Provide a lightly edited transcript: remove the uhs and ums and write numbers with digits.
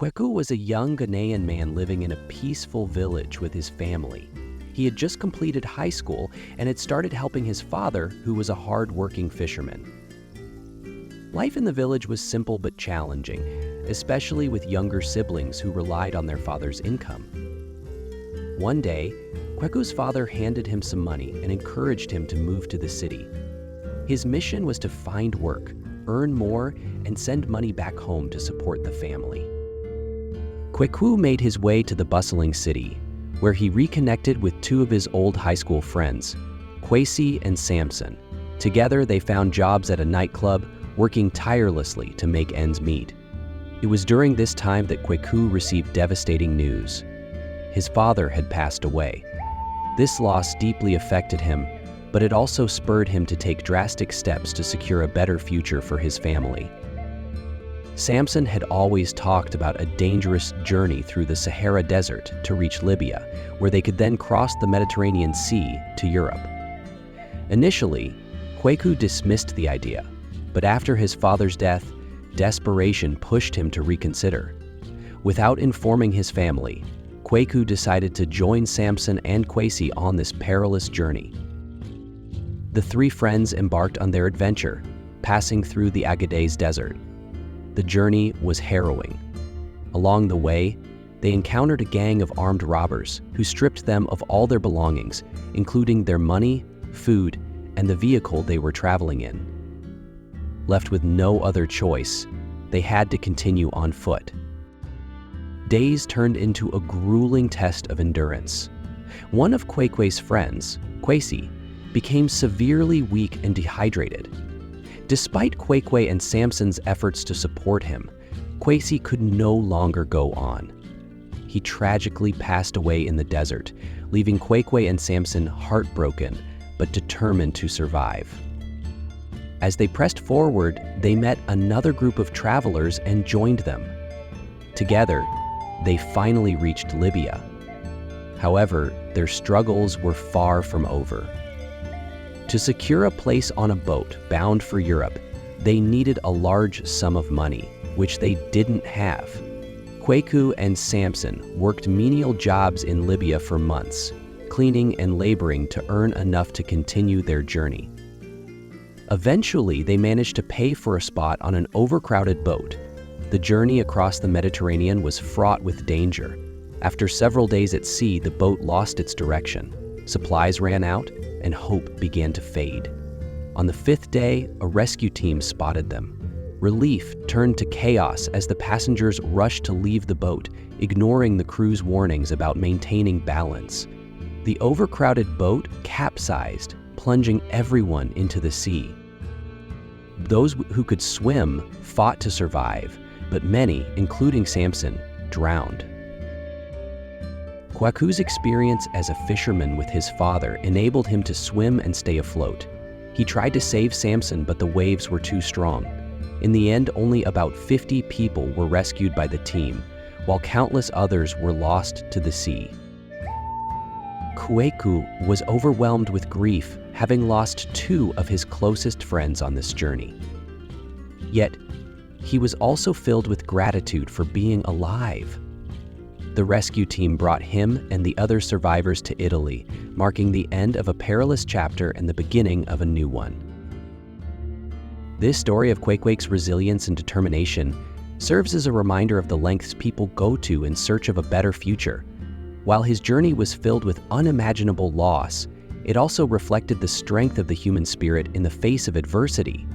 Kweku was a young Ghanaian man living in a peaceful village with his family. He had just completed high school and had started helping his father, who was a hard-working fisherman. Life in the village was simple but challenging, especially with younger siblings who relied on their father's income. One day, Kweku's father handed him some money and encouraged him to move to the city. His mission was to find work, earn more, and send money back home to support the family. Kweku made his way to the bustling city, where he reconnected with two of his old high school friends, Kwesi and Samson. Together, they found jobs at a nightclub, working tirelessly to make ends meet. It was during this time that Kweku received devastating news. His father had passed away. This loss deeply affected him, but it also spurred him to take drastic steps to secure a better future for his family. Samson had always talked about a dangerous journey through the Sahara Desert to reach Libya, where they could then cross the Mediterranean Sea to Europe. Initially, Kweku dismissed the idea, but after his father's death, desperation pushed him to reconsider. Without informing his family, Kweku decided to join Samson and Kwesi on this perilous journey. The three friends embarked on their adventure, passing through the Agadez Desert. The journey was harrowing. Along the way, they encountered a gang of armed robbers who stripped them of all their belongings, including their money, food, and the vehicle they were traveling in. Left with no other choice, they had to continue on foot. Days turned into a grueling test of endurance. One of Kwekwe's friends, Kwesi, became severely weak and dehydrated. Despite Kwekwe and Samson's efforts to support him, Kwesi could no longer go on. He tragically passed away in the desert, leaving Kwekwe and Samson heartbroken but determined to survive. As they pressed forward, they met another group of travelers and joined them. Together, they finally reached Libya. However, their struggles were far from over. To secure a place on a boat bound for Europe, they needed a large sum of money, which they didn't have. Kweku and Samson worked menial jobs in Libya for months, cleaning and laboring to earn enough to continue their journey. Eventually, they managed to pay for a spot on an overcrowded boat. The journey across the Mediterranean was fraught with danger. After several days at sea, the boat lost its direction. Supplies ran out, and hope began to fade. On the fifth day, a rescue team spotted them. Relief turned to chaos as the passengers rushed to leave the boat, ignoring the crew's warnings about maintaining balance. The overcrowded boat capsized, plunging everyone into the sea. Those who could swim fought to survive, but many, including Samson, drowned. Kweku's experience as a fisherman with his father enabled him to swim and stay afloat. He tried to save Samson, but the waves were too strong. In the end, only about 50 people were rescued by the team, while countless others were lost to the sea. Kweku was overwhelmed with grief, having lost two of his closest friends on this journey. Yet, he was also filled with gratitude for being alive. The rescue team brought him and the other survivors to Italy, marking the end of a perilous chapter and the beginning of a new one. This story of Kwekwe's resilience and determination serves as a reminder of the lengths people go to in search of a better future. While his journey was filled with unimaginable loss, it also reflected the strength of the human spirit in the face of adversity.